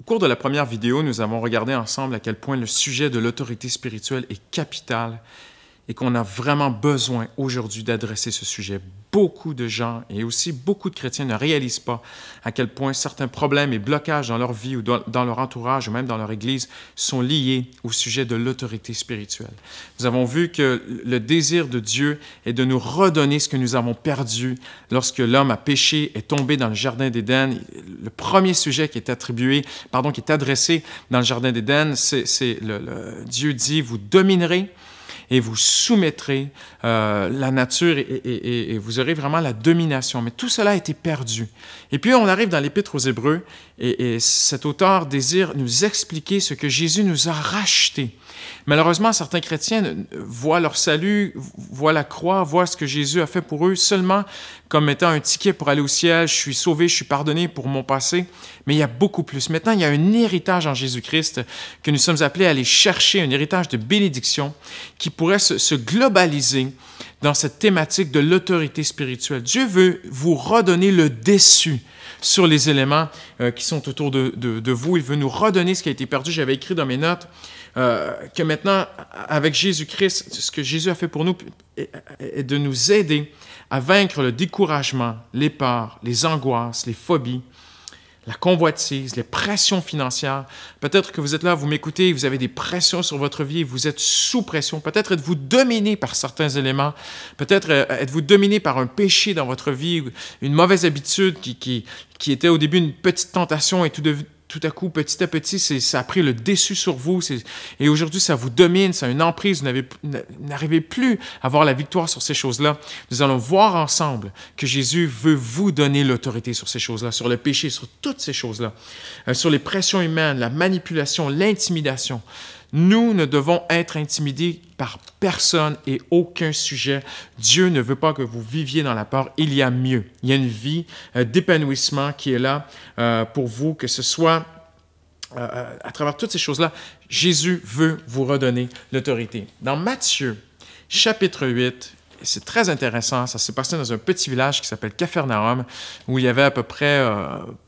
cours de la première vidéo, nous avons regardé ensemble à quel point le sujet de l'autorité spirituelle est capital et qu'on a vraiment besoin aujourd'hui d'adresser ce sujet. Beaucoup de gens et aussi beaucoup de chrétiens ne réalisent pas à quel point certains problèmes et blocages dans leur vie ou dans leur entourage ou même dans leur Église sont liés au sujet de l'autorité spirituelle. Nous avons vu que le désir de Dieu est de nous redonner ce que nous avons perdu lorsque l'homme a péché, est tombé dans le Jardin d'Éden. Le premier sujet qui est qui est adressé dans le Jardin d'Éden, Dieu dit « Vous dominerez » et vous soumettrez la nature et vous aurez vraiment la domination. Mais tout cela a été perdu. Et puis, on arrive dans l'Épître aux Hébreux et cet auteur désire nous expliquer ce que Jésus nous a racheté. Malheureusement, certains chrétiens voient leur salut, voient la croix, voient ce que Jésus a fait pour eux seulement comme étant un ticket pour aller au ciel. Je suis sauvé, je suis pardonné pour mon passé. Mais il y a beaucoup plus. Maintenant, il y a un héritage en Jésus-Christ que nous sommes appelés à aller chercher, un héritage de bénédiction qui pourrait se globaliser dans cette thématique de l'autorité spirituelle. Dieu veut vous redonner le dessus sur les éléments qui sont autour de vous. Il veut nous redonner ce qui a été perdu. J'avais écrit dans mes notes que maintenant, avec Jésus-Christ, ce que Jésus a fait pour nous est de nous aider à vaincre le découragement, les peurs, les angoisses, les phobies, la convoitise, les pressions financières. Peut-être que vous êtes là, vous m'écoutez, vous avez des pressions sur votre vie, vous êtes sous pression. Peut-être êtes-vous dominé par certains éléments. Peut-être êtes-vous dominé par un péché dans votre vie, une mauvaise habitude qui était au début une petite tentation et tout à coup, petit à petit, ça a pris le dessus sur vous et aujourd'hui, ça vous domine, ça a une emprise, vous n'arrivez plus à avoir la victoire sur ces choses-là. Nous allons voir ensemble que Jésus veut vous donner l'autorité sur ces choses-là, sur le péché, sur toutes ces choses-là, sur les pressions humaines, la manipulation, l'intimidation. Nous ne devons être intimidés par personne et aucun sujet. Dieu ne veut pas que vous viviez dans la peur. Il y a mieux. Il y a une vie d'épanouissement qui est là pour vous, que ce soit à travers toutes ces choses-là. Jésus veut vous redonner l'autorité. Dans Matthieu, chapitre 8, c'est très intéressant, ça s'est passé dans un petit village qui s'appelle Capharnaüm, où il y avait à peu près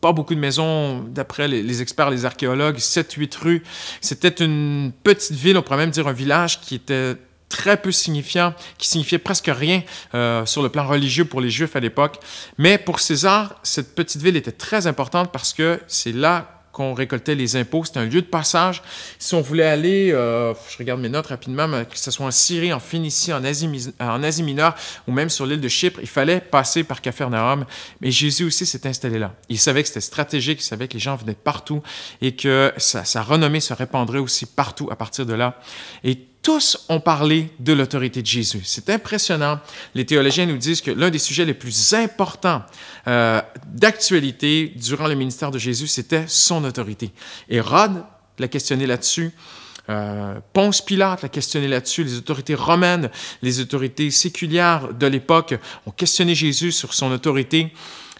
pas beaucoup de maisons, d'après les experts, les archéologues, 7-8 rues. C'était une petite ville, on pourrait même dire un village qui était très peu signifiant, qui signifiait presque rien sur le plan religieux pour les Juifs à l'époque. Mais pour César, cette petite ville était très importante parce que c'est là qu'on récoltait les impôts. C'était un lieu de passage. Si on voulait aller, je regarde mes notes rapidement, mais que ce soit en Syrie, en Phénicie, en Asie mineure ou même sur l'île de Chypre, il fallait passer par Capharnaüm. Mais Jésus aussi s'est installé là. Il savait que c'était stratégique, il savait que les gens venaient partout et que sa renommée se répandrait aussi partout à partir de là. Et tous ont parlé de l'autorité de Jésus. C'est impressionnant. Les théologiens nous disent que l'un des sujets les plus importants d'actualité durant le ministère de Jésus, c'était son autorité. Hérode l'a questionné là-dessus. Ponce Pilate l'a questionné là-dessus. Les autorités romaines, les autorités séculières de l'époque ont questionné Jésus sur son autorité.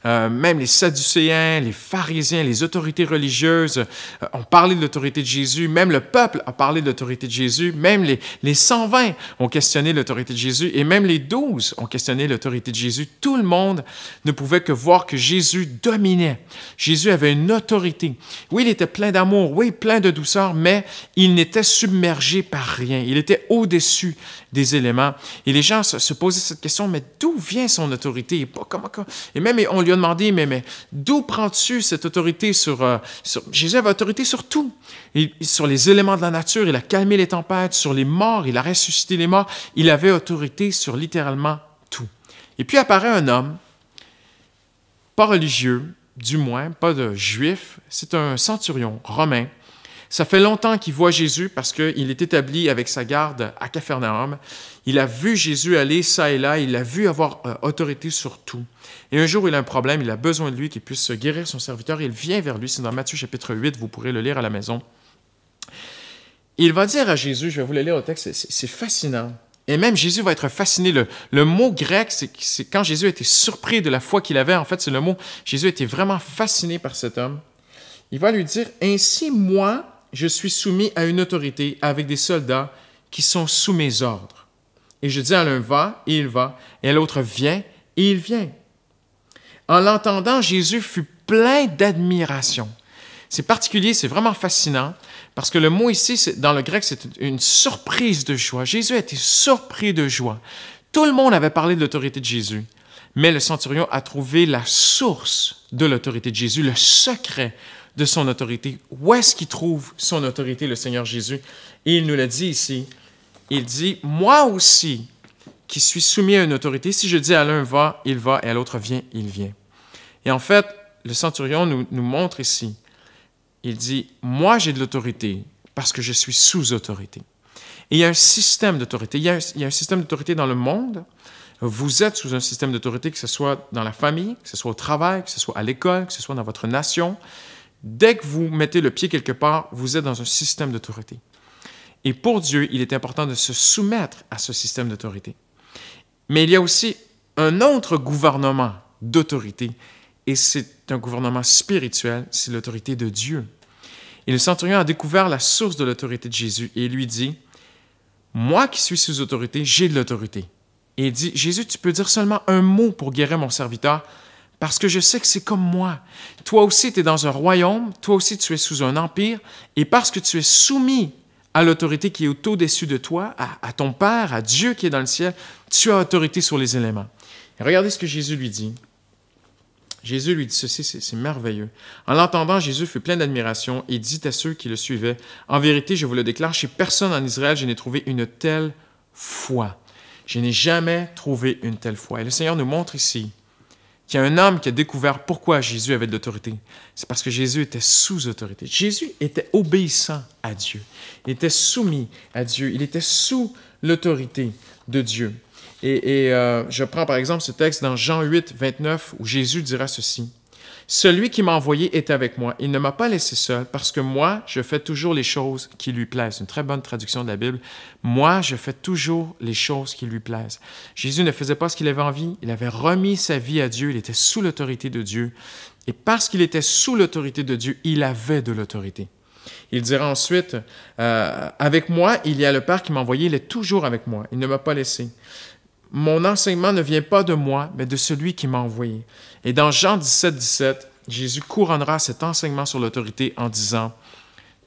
Même les Sadducéens, les pharisiens, les autorités religieuses ont parlé de l'autorité de Jésus. Même le peuple a parlé de l'autorité de Jésus. Même les 120 ont questionné l'autorité de Jésus. Et même les 12 ont questionné l'autorité de Jésus. Tout le monde ne pouvait que voir que Jésus dominait. Jésus avait une autorité. Oui, il était plein d'amour. Oui, plein de douceur, mais il n'était submergé par rien. Il était au-dessus des éléments. Et les gens se posaient cette question, mais d'où vient son autorité? Et même on lui a demandé, mais d'où prends-tu cette autorité sur Jésus avait autorité sur tout. Sur les éléments de la nature, il a calmé les tempêtes, sur les morts, il a ressuscité les morts. Il avait autorité sur littéralement tout. Et puis apparaît un homme, pas religieux, du moins, pas de juif, c'est un centurion romain. Ça fait longtemps qu'il voit Jésus parce qu'il est établi avec sa garde à Capharnaüm. Il a vu Jésus aller ça et là, il l'a vu avoir autorité sur tout. Et un jour, il a un problème, il a besoin de lui qu'il puisse guérir son serviteur. Il vient vers lui, c'est dans Matthieu chapitre 8, vous pourrez le lire à la maison. Il va dire à Jésus, je vais vous le lire au texte, c'est fascinant. Et même Jésus va être fasciné. Le mot grec, c'est quand Jésus était surpris de la foi qu'il avait. En fait, c'est le mot, Jésus était vraiment fasciné par cet homme. Il va lui dire, « Ainsi, moi, je suis soumis à une autorité avec des soldats qui sont sous mes ordres. Et je dis à l'un, va, et il va, et à l'autre, viens, et il vient. » En l'entendant, Jésus fut plein d'admiration. C'est particulier, c'est vraiment fascinant, parce que le mot ici, dans le grec, c'est une surprise de joie. Jésus a été surpris de joie. Tout le monde avait parlé de l'autorité de Jésus, mais le centurion a trouvé la source de l'autorité de Jésus, le secret de son autorité. Où est-ce qu'il trouve son autorité, le Seigneur Jésus? Et il nous l'a dit ici. Il dit, « Moi aussi, qui suis soumis à une autorité, si je dis à l'un va, il va, et à l'autre viens, il vient. » Et en fait, le centurion nous montre ici, il dit, « Moi, j'ai de l'autorité parce que je suis sous autorité. » Et il y a un système d'autorité. Il y a un système d'autorité dans le monde. Vous êtes sous un système d'autorité, que ce soit dans la famille, que ce soit au travail, que ce soit à l'école, que ce soit dans votre nation. Dès que vous mettez le pied quelque part, vous êtes dans un système d'autorité. Et pour Dieu, il est important de se soumettre à ce système d'autorité. Mais il y a aussi un autre gouvernement d'autorité, et c'est un gouvernement spirituel, c'est l'autorité de Dieu. Et le centurion a découvert la source de l'autorité de Jésus, et il lui dit, « Moi qui suis sous autorité, j'ai de l'autorité. » Et il dit, « Jésus, tu peux dire seulement un mot pour guérir mon serviteur, parce que je sais que c'est comme moi. Toi aussi, tu es dans un royaume, toi aussi, tu es sous un empire, et parce que tu es soumis à l'autorité qui est au-dessus de toi, à ton Père, à Dieu qui est dans le ciel, tu as autorité sur les éléments. » Et regardez ce que Jésus lui dit. Jésus lui dit ceci, c'est merveilleux. En l'entendant, Jésus fut plein d'admiration et dit à ceux qui le suivaient, « En vérité, je vous le déclare, chez personne en Israël, je n'ai trouvé une telle foi. Je n'ai jamais trouvé une telle foi. » Et le Seigneur nous montre ici qu'il y a un homme qui a découvert pourquoi Jésus avait de l'autorité. C'est parce que Jésus était sous autorité. Jésus était obéissant à Dieu. Il était soumis à Dieu. Il était sous l'autorité de Dieu. Et je prends par exemple ce texte dans Jean 8, 29, où Jésus dira ceci. « Celui qui m'a envoyé est avec moi. Il ne m'a pas laissé seul, parce que moi, je fais toujours les choses qui lui plaisent. » Une très bonne traduction de la Bible. « Moi, je fais toujours les choses qui lui plaisent. » Jésus ne faisait pas ce qu'il avait envie. Il avait remis sa vie à Dieu. Il était sous l'autorité de Dieu. Et parce qu'il était sous l'autorité de Dieu, il avait de l'autorité. Il dira ensuite, avec moi, il y a le Père qui m'a envoyé. Il est toujours avec moi. Il ne m'a pas laissé. Mon enseignement ne vient pas de moi, mais de celui qui m'a envoyé. Et dans Jean 17, 17, Jésus couronnera cet enseignement sur l'autorité en disant,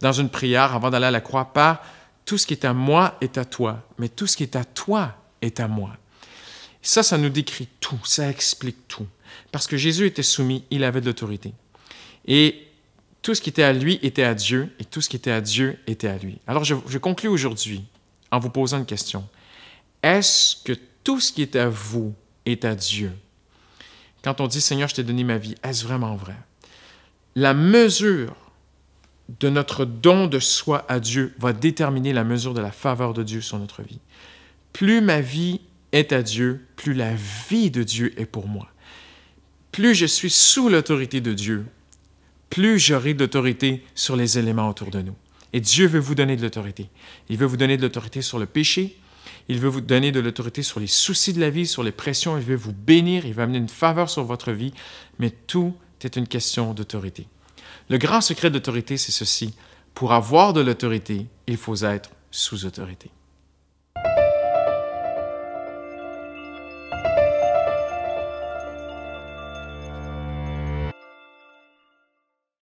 dans une prière, avant d'aller à la croix, « Père, tout ce qui est à moi est à toi, mais tout ce qui est à toi est à moi. » Ça nous décrit tout, ça explique tout. Parce que Jésus était soumis, il avait de l'autorité. Et tout ce qui était à lui était à Dieu, et tout ce qui était à Dieu était à lui. Alors, je conclus aujourd'hui en vous posant une question. Est-ce que tout ce qui est à vous est à Dieu? Quand on dit « Seigneur, je t'ai donné ma vie », est-ce vraiment vrai? La mesure de notre don de soi à Dieu va déterminer la mesure de la faveur de Dieu sur notre vie. Plus ma vie est à Dieu, plus la vie de Dieu est pour moi. Plus je suis sous l'autorité de Dieu, plus j'aurai d'autorité sur les éléments autour de nous. Et Dieu veut vous donner de l'autorité. Il veut vous donner de l'autorité sur le péché. Il veut vous donner de l'autorité sur les soucis de la vie, sur les pressions. Il veut vous bénir. Il veut amener une faveur sur votre vie. Mais tout est une question d'autorité. Le grand secret d'autorité, c'est ceci. Pour avoir de l'autorité, il faut être sous autorité.